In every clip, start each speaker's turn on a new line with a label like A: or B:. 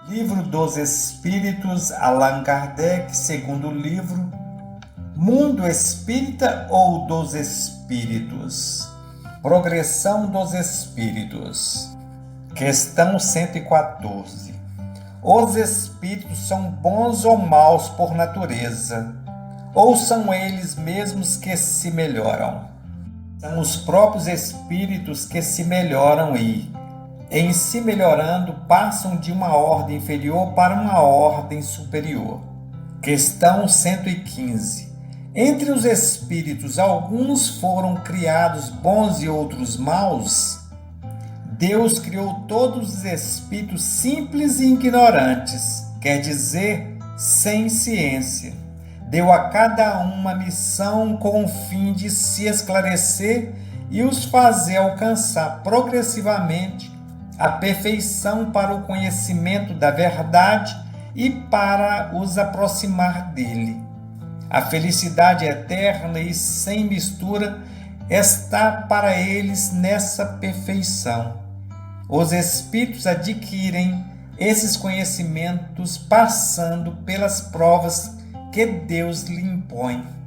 A: Livro dos Espíritos, Allan Kardec, segundo livro, Mundo Espírita ou dos Espíritos? Progressão dos Espíritos. Questão 114. Os espíritos são bons ou maus por natureza? Ou são eles mesmos que se melhoram? São os próprios espíritos que se melhoram e, em se melhorando, passam de uma ordem inferior para uma ordem superior. Questão 115. Entre os espíritos, alguns foram criados bons e outros maus? Deus criou todos os espíritos simples e ignorantes, quer dizer, sem ciência. Deu a cada um uma missão com o fim de se esclarecer e os fazer alcançar progressivamente a perfeição para o conhecimento da verdade e para os aproximar dele. A felicidade eterna e sem mistura está para eles nessa perfeição. Os espíritos adquirem esses conhecimentos passando pelas provas que Deus lhe impõe.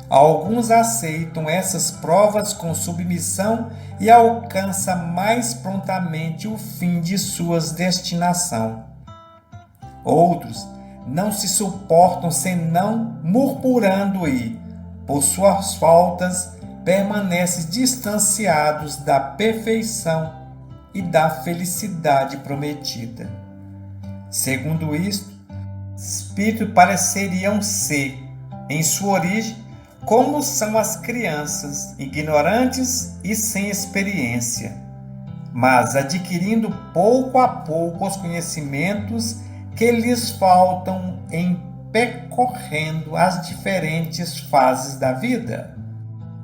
A: Alguns aceitam essas provas com submissão e alcançam mais prontamente o fim de sua destinação. Outros não se suportam senão murmurando e, por suas faltas, permanecem distanciados da perfeição e da felicidade prometida. Segundo isto, espíritos pareceriam ser, em sua origem, como são as crianças, ignorantes e sem experiência, mas adquirindo pouco a pouco os conhecimentos que lhes faltam em percorrendo as diferentes fases da vida.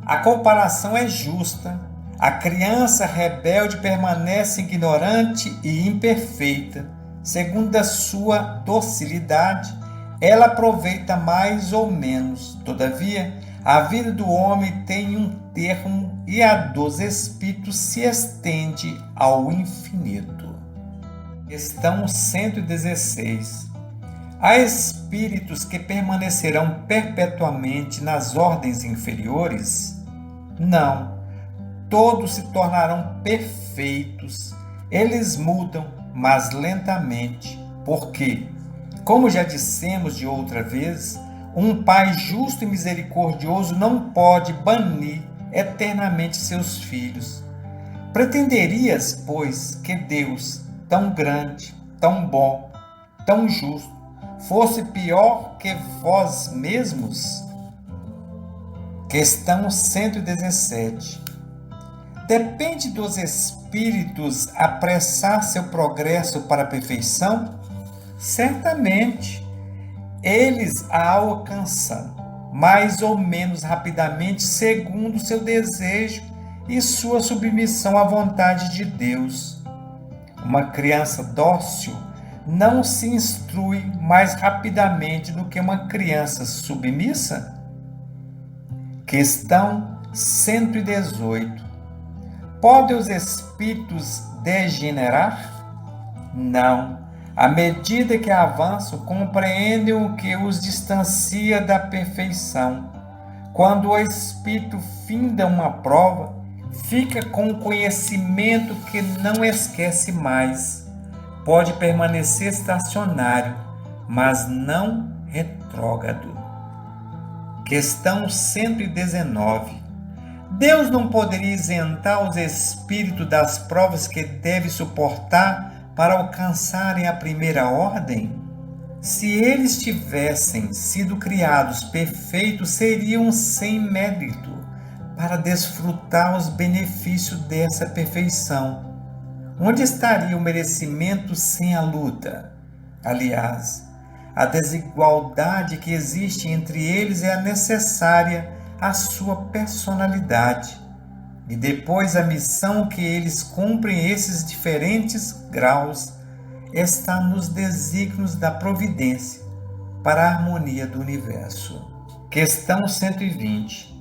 A: A comparação é justa. A criança rebelde permanece ignorante e imperfeita. Segundo a sua docilidade, ela aproveita mais ou menos. Todavia, a vida do homem tem um termo e a dos espíritos se estende ao infinito. Questão 116. Há espíritos que permanecerão perpetuamente nas ordens inferiores? Não. Todos se tornarão perfeitos. Eles mudam, mas lentamente. Porque, como já dissemos de outra vez, um pai justo e misericordioso não pode banir eternamente seus filhos. Pretenderias, pois, que Deus, tão grande, tão bom, tão justo, fosse pior que vós mesmos? Questão 117. Depende dos espíritos apressar seu progresso para a perfeição? Certamente. Eles a alcançam, mais ou menos rapidamente, segundo seu desejo e sua submissão à vontade de Deus. Uma criança dócil não se instrui mais rapidamente do que uma criança submissa? Questão 118. Podem os espíritos degenerar? Não. À medida que avançam, compreendem o que os distancia da perfeição. Quando o espírito finda uma prova, fica com o conhecimento que não esquece mais. Pode permanecer estacionário, mas não retrógrado. Questão 119. Deus não poderia isentar os espíritos das provas que devem suportar para alcançarem a primeira ordem? Se eles tivessem sido criados perfeitos, seriam sem mérito para desfrutar os benefícios dessa perfeição. Onde estaria o merecimento sem a luta? Aliás, a desigualdade que existe entre eles é necessária à sua personalidade. E depois a missão que eles cumprem esses diferentes graus está nos desígnios da providência para a harmonia do universo. Questão 120.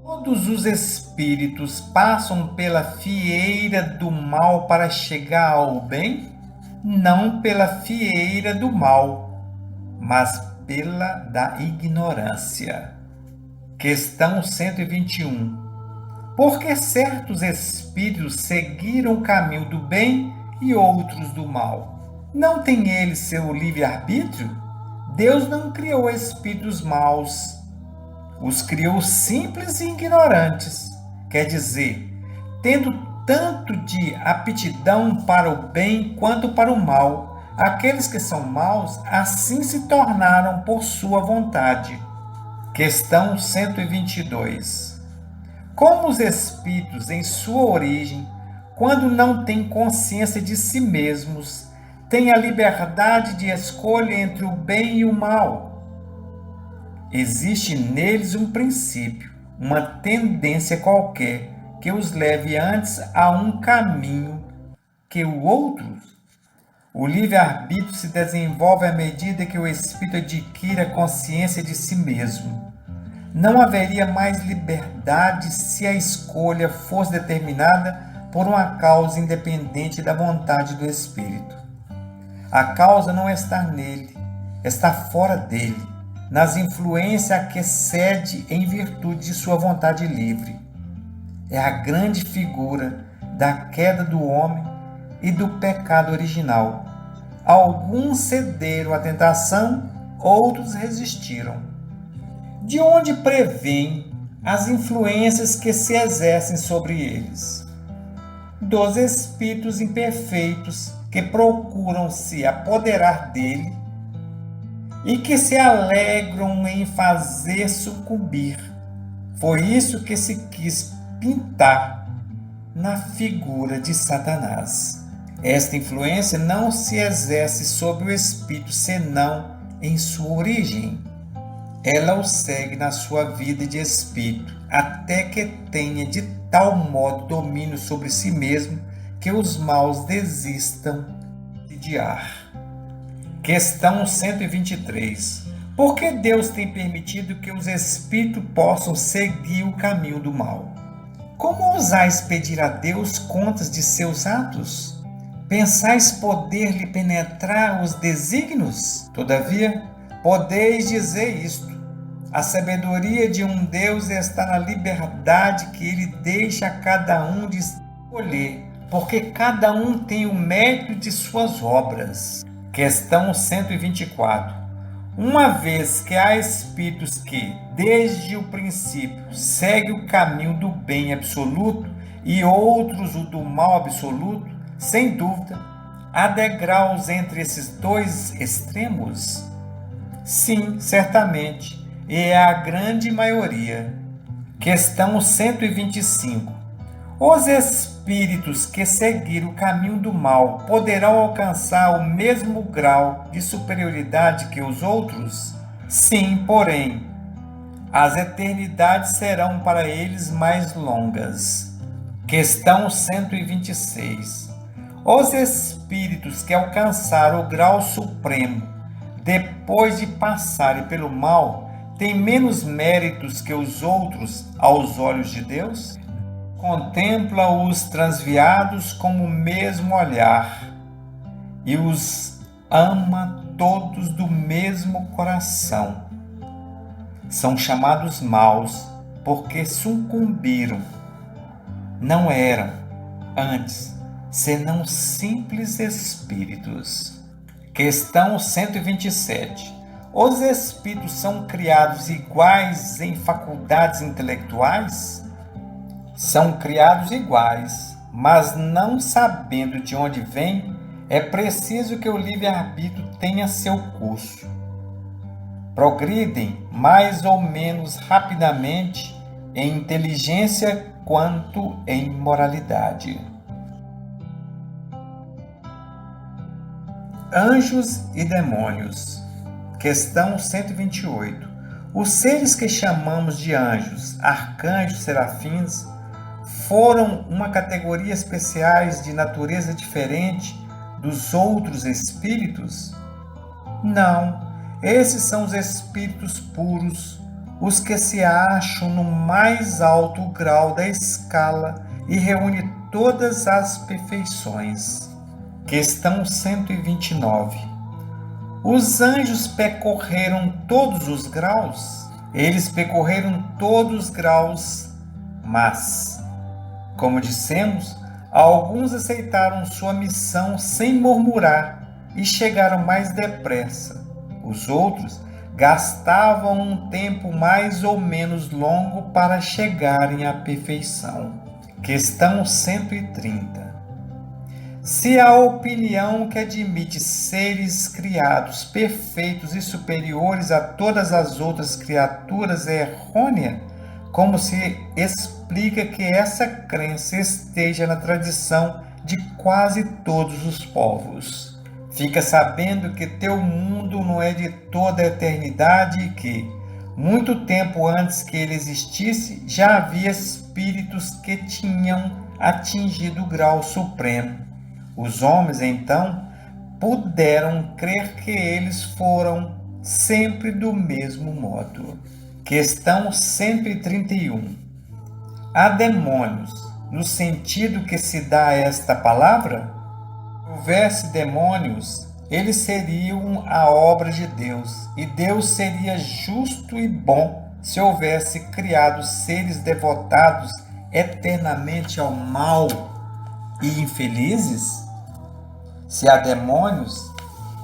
A: Todos os espíritos passam pela fieira do mal para chegar ao bem? não pela fieira do mal, mas pela da ignorância. Questão 121. Porque certos espíritos seguiram o caminho do bem e outros do mal? Não têm eles seu livre-arbítrio? Deus não criou espíritos maus, os criou simples e ignorantes. Quer dizer, tendo tanto de aptidão para o bem quanto para o mal, aqueles que são maus assim se tornaram por sua vontade. Questão 122. Como os espíritos, em sua origem, quando não têm consciência de si mesmos, têm a liberdade de escolha entre o bem e o mal? Existe neles um princípio, uma tendência qualquer, que os leve antes a um caminho que o outro. O livre-arbítrio se desenvolve à medida que o espírito adquire a consciência de si mesmo. Não haveria mais liberdade se a escolha fosse determinada por uma causa independente da vontade do espírito. A causa não está nele, está fora dele, nas influências a que cede em virtude de sua vontade livre. É a grande figura da queda do homem e do pecado original. Alguns cederam à tentação, outros resistiram. De onde prevêm as influências que se exercem sobre eles? Dos espíritos imperfeitos que procuram se apoderar dele e que se alegram em fazer sucumbir. Foi isso que se quis pintar na figura de Satanás. Esta influência não se exerce sobre o espírito senão em sua origem. Ela o segue na sua vida de espírito, até que tenha de tal modo domínio sobre si mesmo que os maus desistam de odiar. Questão 123. Por que Deus tem permitido que os espíritos possam seguir o caminho do mal? Como ousais pedir a Deus contas de seus atos? Pensais poder lhe penetrar os desígnios? Todavia, podeis dizer isto: a sabedoria de um Deus está na liberdade que ele deixa a cada um de escolher, porque cada um tem o mérito de suas obras. Questão 124. Uma vez que há espíritos que, desde o princípio, seguem o caminho do bem absoluto e outros o do mal absoluto, sem dúvida, há degraus entre esses dois extremos? Sim, certamente, e é a grande maioria. Questão 125. Os espíritos que seguiram o caminho do mal poderão alcançar o mesmo grau de superioridade que os outros? Sim, porém, as eternidades serão para eles mais longas. Questão 126. Os espíritos que alcançaram o grau supremo, depois de passarem pelo mal, têm menos méritos que os outros aos olhos de Deus? Contempla os transviados com o mesmo olhar e os ama todos do mesmo coração. São chamados maus porque sucumbiram. Não eram, antes, senão simples espíritos. Questão 127. Os espíritos são criados iguais em faculdades intelectuais? São criados iguais, mas não sabendo de onde vêm, é preciso que o livre-arbítrio tenha seu curso. Progridem mais ou menos rapidamente em inteligência quanto em moralidade. Anjos e demônios. Questão 128. Os seres que chamamos de anjos, arcanjos, serafins, foram uma categoria especiais de natureza diferente dos outros espíritos? Não, esses são os espíritos puros, os que se acham no mais alto grau da escala e reúnem todas as perfeições. Questão 129. Os anjos percorreram todos os graus? Eles percorreram todos os graus, mas, como dissemos, alguns aceitaram sua missão sem murmurar e chegaram mais depressa. Os outros gastavam um tempo mais ou menos longo para chegarem à perfeição. Questão 130. Se a opinião que admite seres criados perfeitos e superiores a todas as outras criaturas é errônea, como se explica que essa crença esteja na tradição de quase todos os povos? Fica sabendo que teu mundo não é de toda a eternidade e que, muito tempo antes que ele existisse, já havia espíritos que tinham atingido o grau supremo. Os homens, então, puderam crer que eles foram sempre do mesmo modo. Questão 131. Há demônios, no sentido que se dá a esta palavra? Se houvesse demônios, eles seriam a obra de Deus, e Deus seria justo e bom se houvesse criado seres devotados eternamente ao mal e infelizes? Se há demônios,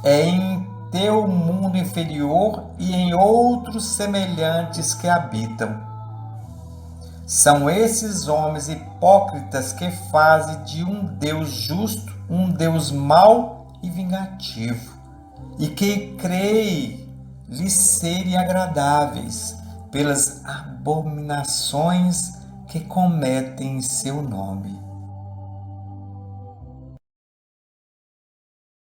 A: é em teu mundo inferior e em outros semelhantes que habitam. São esses homens hipócritas que fazem de um Deus justo um Deus mau e vingativo, e que creem lhes serem agradáveis pelas abominações que cometem em seu nome.